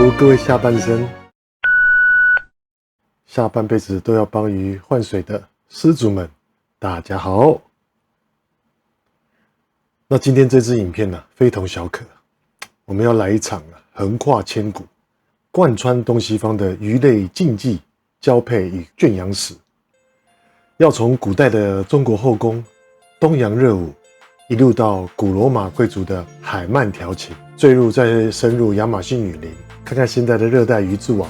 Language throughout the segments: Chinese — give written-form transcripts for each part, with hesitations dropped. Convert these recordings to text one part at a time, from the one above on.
Hello， 各位下半生，下半辈子都要帮鱼换水的施主们，大家好。那今天这支影片呢，非同小可，我们要来一场横跨千古、贯穿东西方的鱼类竞技交配与圈养史。要从古代的中国后宫、东洋热舞，一路到古罗马贵族的海鳗调情，再深入亚马逊雨林，看看现在的热带鱼之王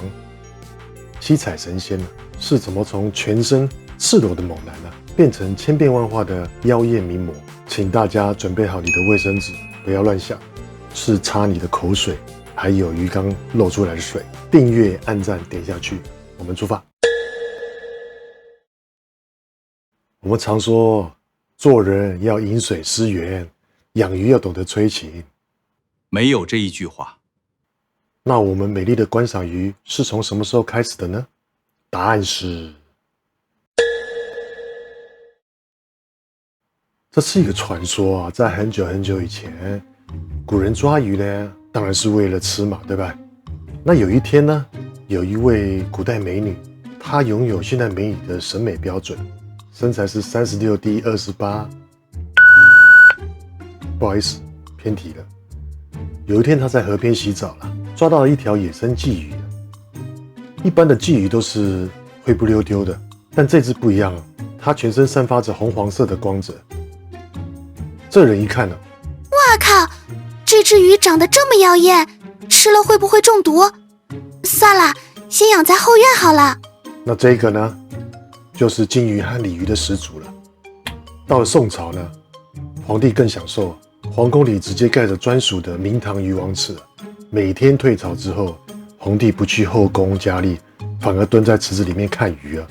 七彩神仙是怎么从全身赤裸的猛男变成千变万化的妖艳名模。请大家准备好你的卫生纸，不要乱想，是擦你的口水，还有鱼缸漏出来的水。订阅、按赞点下去，我们出发。我们常说，做人要饮水思源，养鱼要懂得催情。没有这一句话。那我们美丽的观赏鱼是从什么时候开始的呢？答案是，这是一个传说啊，在很久很久以前，古人抓鱼呢，当然是为了吃嘛，对吧？那有一天呢，有一位古代美女，她拥有现代美女的审美标准，身材是36D 28，不好意思，偏题了。有一天她在河边洗澡了，抓到了一条野生鲫鱼。一般的鲫鱼都是灰不溜丢的，但这只不一样，它全身散发着红黄色的光泽。这人一看哇靠，这只鱼长得这么妖艳，吃了会不会中毒？算了，先养在后院好了。那这个呢，就是金鱼和鲤鱼的始祖了。到了宋朝呢，皇帝更享受，皇宫里直接盖着专属的明堂鱼王池，每天退潮之后，皇帝不去后宫佳丽，反而蹲在池子里面看鱼啊。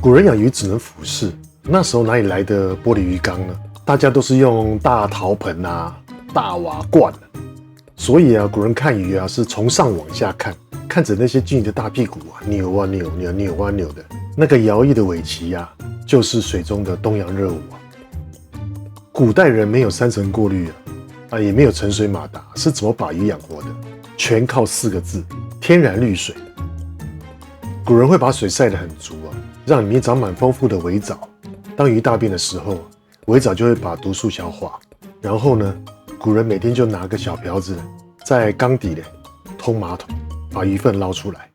古人养鱼只能俯视，那时候哪里来的玻璃鱼缸呢？大家都是用大陶盆大瓦罐所以古人看鱼是从上往下看，看着那些金鱼的大屁股扭啊扭，扭啊扭的，那个摇曳的尾鳍就是水中的东洋热舞古代人没有3层过滤也没有沉水马达，是怎么把鱼养活的？全靠4个字：天然绿水。古人会把水晒得很足让里面长满丰富的微藻。当鱼大便的时候，微藻就会把毒素消化。然后呢，古人每天就拿个小瓢子，在缸底通马桶，把鱼粪捞出来。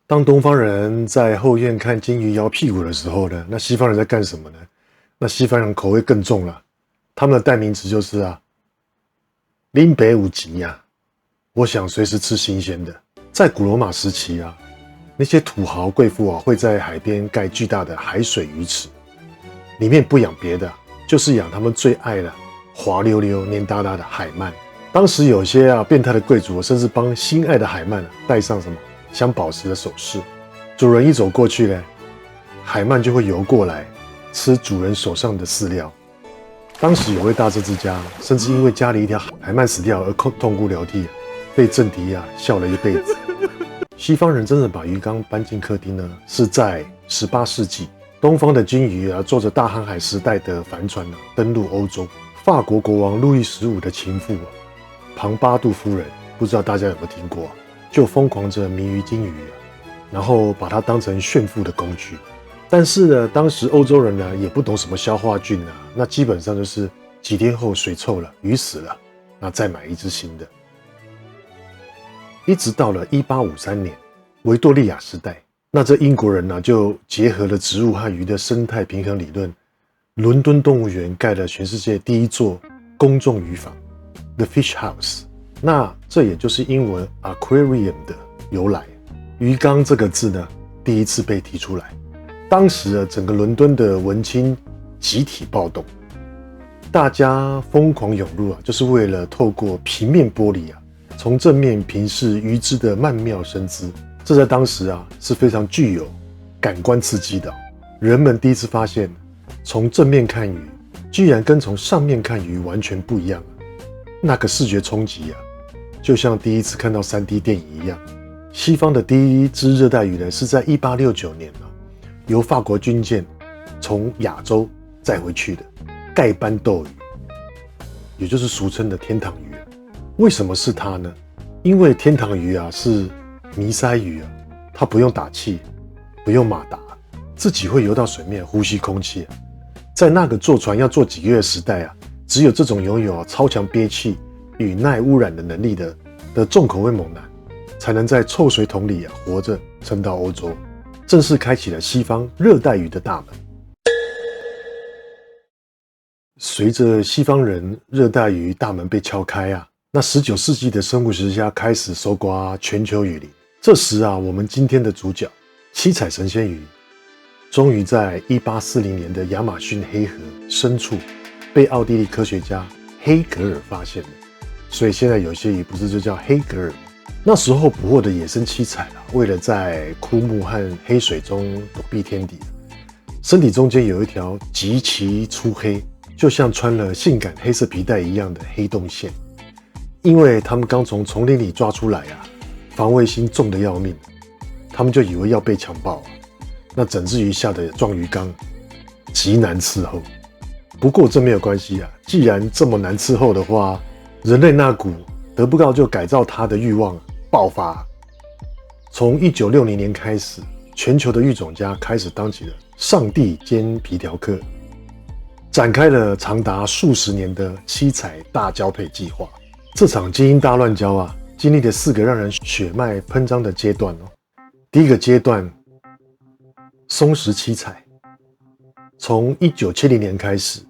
当东方人在后院看金鱼摇屁股的时候呢，那西方人在干什么呢？那西方人口味更重了，他们的代名词就是林北五级我想随时吃新鲜的。在古罗马时期那些土豪贵妇会在海边盖巨大的海水鱼池，里面不养别的，就是养他们最爱的滑溜溜、黏哒哒的海鳗。当时有些变态的贵族甚至帮心爱的海鳗戴上什么镶宝石的首饰，主人一走过去海鳗就会游过来吃主人手上的饲料。当时有位大政治家，甚至因为家里一条海鳗死掉而痛哭流涕，被政敌笑了一辈子。西方人真正把鱼缸搬进客厅呢，是在18世纪。东方的金鱼坐着大航海时代的帆船登陆欧洲。法国国王路易15的情妇庞巴杜夫人，不知道大家有没有听过就疯狂着迷于金鱼然后把它当成炫富的工具。但是呢，当时欧洲人也不懂什么消化菌那基本上就是几天后水臭了，鱼死了，那再买一只新的。一直到了1853年维多利亚时代，那这英国人就结合了植物和鱼的生态平衡理论，伦敦动物园盖了全世界第一座公众鱼坊 The Fish House， 那这也就是英文 Aquarium 的由来。鱼缸这个字呢，第一次被提出来，当时整个伦敦的文青集体暴动，大家疯狂涌入就是为了透过平面玻璃从正面平视鱼只的曼妙身姿。这在当时是非常具有感官刺激的。人们第一次发现，从正面看鱼居然跟从上面看鱼完全不一样那个视觉冲击就像第一次看到3D 电影一样。西方的第一只热带鱼呢，是在1869年由法国军舰从亚洲载回去的盖斑斗鱼，也就是俗称的天堂鱼为什么是它呢？因为天堂鱼啊是迷鳃鱼啊，它不用打气，不用马达，自己会游到水面呼吸空气啊。在那个坐船要坐几个月的时代啊，只有这种拥有超强憋气与耐污染的能力的重口味猛男，才能在臭水桶里活着撑到欧洲，正式开启了西方热带鱼的大门。随着西方人热带鱼大门被敲开啊，那19世纪的生物学家开始搜刮全球雨林。这时啊，我们今天的主角七彩神仙鱼，终于在1840年的亚马逊黑河深处被奥地利科学家黑格尔发现了。所以现在有些鱼不是就叫黑格尔吗？那时候捕获的野生七彩为了在枯木和黑水中躲避天敌，身体中间有一条极其粗黑，就像穿了性感黑色皮带一样的黑洞线。因为他们刚从丛林里抓出来啊，防卫心重得要命，他们就以为要被强暴啊。那整只鱼下的撞鱼缸极难伺候。不过这没有关系啊，既然这么难伺候的话，人类那股得不到就改造它的欲望爆发。从1960年开始，全球的育种家开始当起了上帝兼皮条客，展开了长达数十年的七彩大交配计划。这场基因大乱交啊，经历了4个让人血脉喷张的阶段哦。第一个阶段，松石七彩。从1970年开始，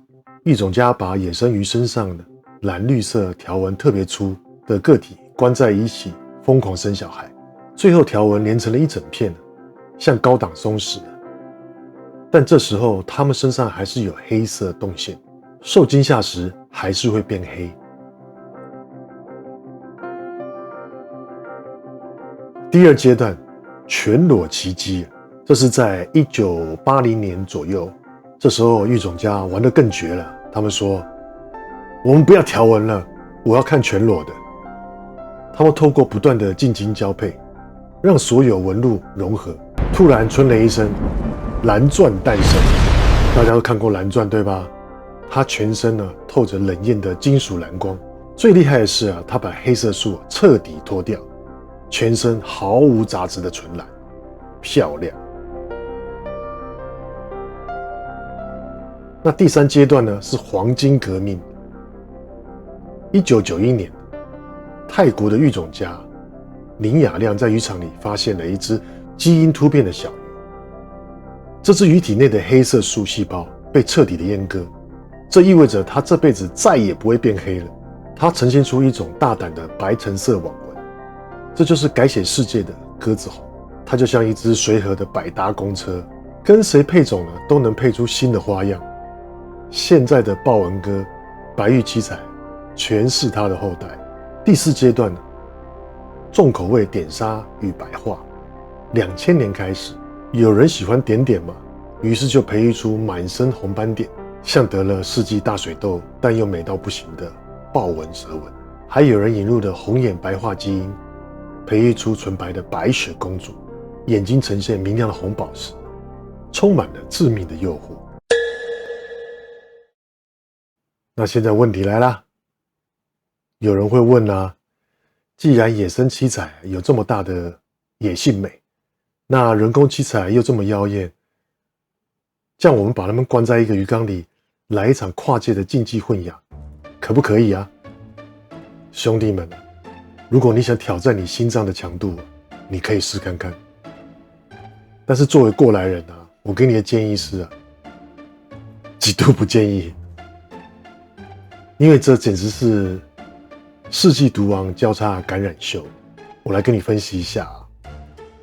育种家把野生鱼身上的蓝绿色条纹特别粗的个体关在一起，疯狂生小孩，最后条纹连成了一整片，像高档松石。但这时候它们身上还是有黑色动线，受惊吓时还是会变黑。第二阶段，全裸奇迹，这是在1980年左右。这时候育种家玩得更绝了，他们说我们不要条纹了，我要看全裸的。他们透过不断的近亲交配，让所有纹路融合。突然春雷一声，蓝钻诞生。大家都看过蓝钻对吧？它全身呢透着冷艳的金属蓝光。最厉害的是啊，它把黑色素彻底脱掉，全身毫无杂质的纯蓝，漂亮。那第3阶段呢是黄金革命。1991年，泰国的育种家林雅亮在渔场里发现了一只基因突变的小鱼。这只鱼体内的黑色素细胞被彻底的阉割，这意味着它这辈子再也不会变黑了。它呈现出一种大胆的白橙色网纹，这就是改写世界的鸽子红。它就像一只随和的百搭公车，跟谁配种呢都能配出新的花样。现在的豹纹鸽、白玉七彩全是它的后代。第4阶段，重口味点沙与白化。2000年开始，有人喜欢点点嘛，于是就培育出满身红斑点，像得了世纪大水痘但又美到不行的豹纹蛇纹。还有人引入了红眼白化基因，培育出纯白的白雪公主，眼睛呈现明亮的红宝石，充满了致命的诱惑。那现在问题来啦，有人会问啊，既然野生七彩有这么大的野性美，那人工七彩又这么妖艳，这样我们把它们关在一个鱼缸里，来一场跨界的竞技混养，可不可以啊？兄弟们，如果你想挑战你心脏的强度，你可以试看看。但是作为过来人啊，我给你的建议是啊，极度不建议。因为这简直是世纪毒王交叉感染秀。我来跟你分析一下啊。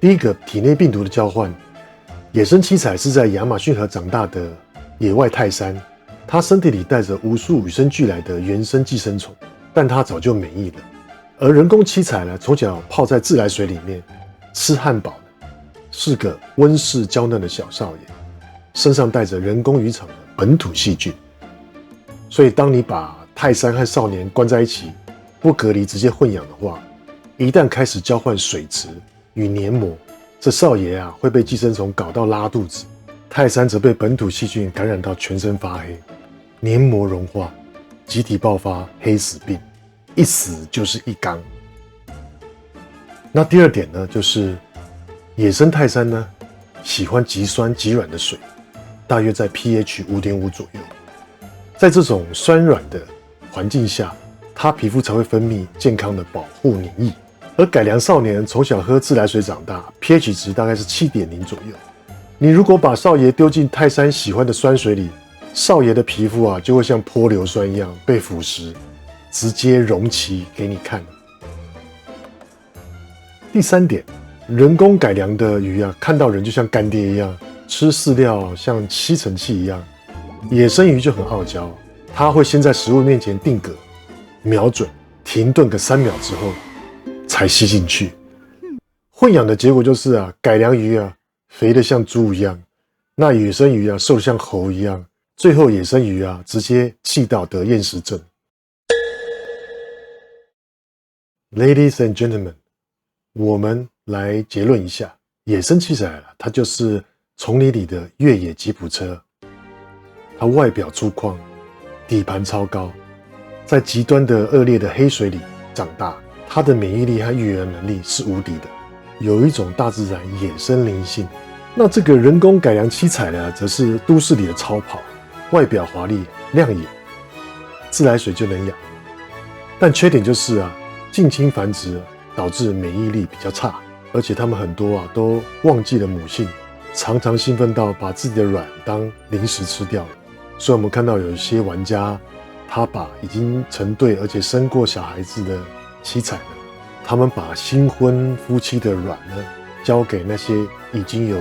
第一个，体内病毒的交换。野生七彩是在亚马逊河长大的野外泰山，它身体里带着无数与生俱来的原生寄生虫，但它早就免疫了。而人工七彩呢，从小泡在自来水里面吃汉堡的，是个温室娇嫩的小少爷，身上带着人工渔场的本土细菌。所以当你把泰山和少年关在一起，不隔离直接混养的话，一旦开始交换水质与黏膜，这少爷啊会被寄生虫搞到拉肚子，泰山则被本土细菌感染到全身发黑，黏膜融化，集体爆发黑死病。一死就是一缸。那第二点呢，就是野生泰山呢喜欢极酸极软的水，大约在 pH 5.5 左右。在这种酸软的环境下，它皮肤才会分泌健康的保护黏液。而改良少年从小喝自来水长大 ，pH 值大概是 7.0 左右。你如果把少爷丢进泰山喜欢的酸水里，少爷的皮肤啊就会像泼硫酸一样被腐蚀，直接溶漆给你看。第三点，人工改良的鱼啊，看到人就像干爹一样，吃饲料像吸尘器一样。野生鱼就很傲娇，它会先在食物面前定格，瞄准，停顿个3秒之后才吸进去。混养的结果就是啊，改良鱼啊肥得像猪一样，那野生鱼啊瘦得像猴一样，最后野生鱼啊直接气到得厌食症。Ladies and gentlemen， 我们来结论一下，野生器材啊，它就是丛林里的越野吉普车。它外表粗犷，底盘超高，在极端的恶劣的黑水里长大，它的免疫力和育儿能力是无敌的，有一种大自然野生灵性。那这个人工改良七彩呢，则是都市里的超跑，外表华丽亮眼，自来水就能养。但缺点就是啊，近亲繁殖导致免疫力比较差，而且它们很多啊都忘记了母性，常常兴奋到把自己的卵当零食吃掉了。所以我们看到有一些玩家，他把已经成对而且生过小孩子的七彩呢，他们把新婚夫妻的卵呢，交给那些已经有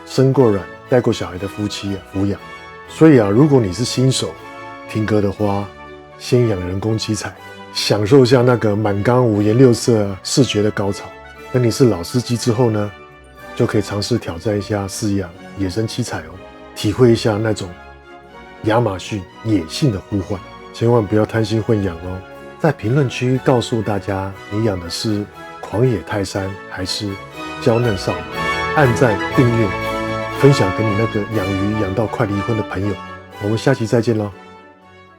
生过卵、带过小孩的夫妻抚养。所以啊，如果你是新手，听歌的花，先养人工七彩，享受一下那个满缸五颜六色视觉的高潮。等你是老司机之后呢，就可以尝试挑战一下饲养野生七彩哦，体会一下那种亚马逊野性的呼唤。千万不要贪心混养哦。在评论区告诉大家，你养的是狂野泰山还是娇嫩少女？按赞、订阅、分享给你那个养鱼养到快离婚的朋友。我们下期再见喽，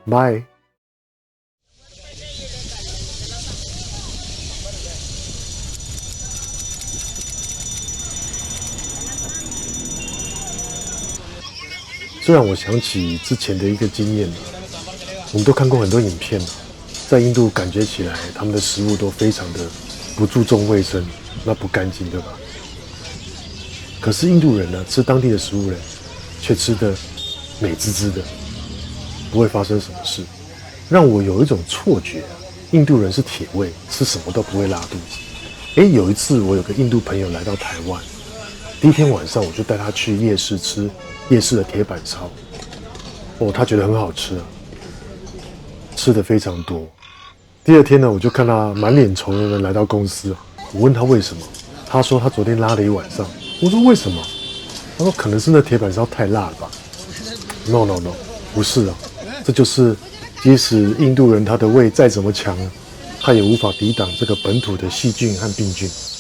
拜。这让我想起之前的一个经验，我们都看过很多影片，在印度感觉起来他们的食物都非常的不注重卫生，那不干净，对吧？可是印度人呢，吃当地的食物呢，却吃得美滋滋的，不会发生什么事，让我有一种错觉，印度人是铁胃，吃什么都不会拉肚子。有一次我有个印度朋友来到台湾，第一天晚上我就带他去夜市吃夜市的铁板烧，他觉得很好吃啊，吃的非常多。第二天呢，我就看他满脸愁容的来到公司，我问他为什么，他说他昨天拉了一晚上。我说为什么？他说可能是那铁板烧太辣了吧。No， 不是啊，这就是即使印度人他的胃再怎么强，他也无法抵挡这个本土的细菌和病菌。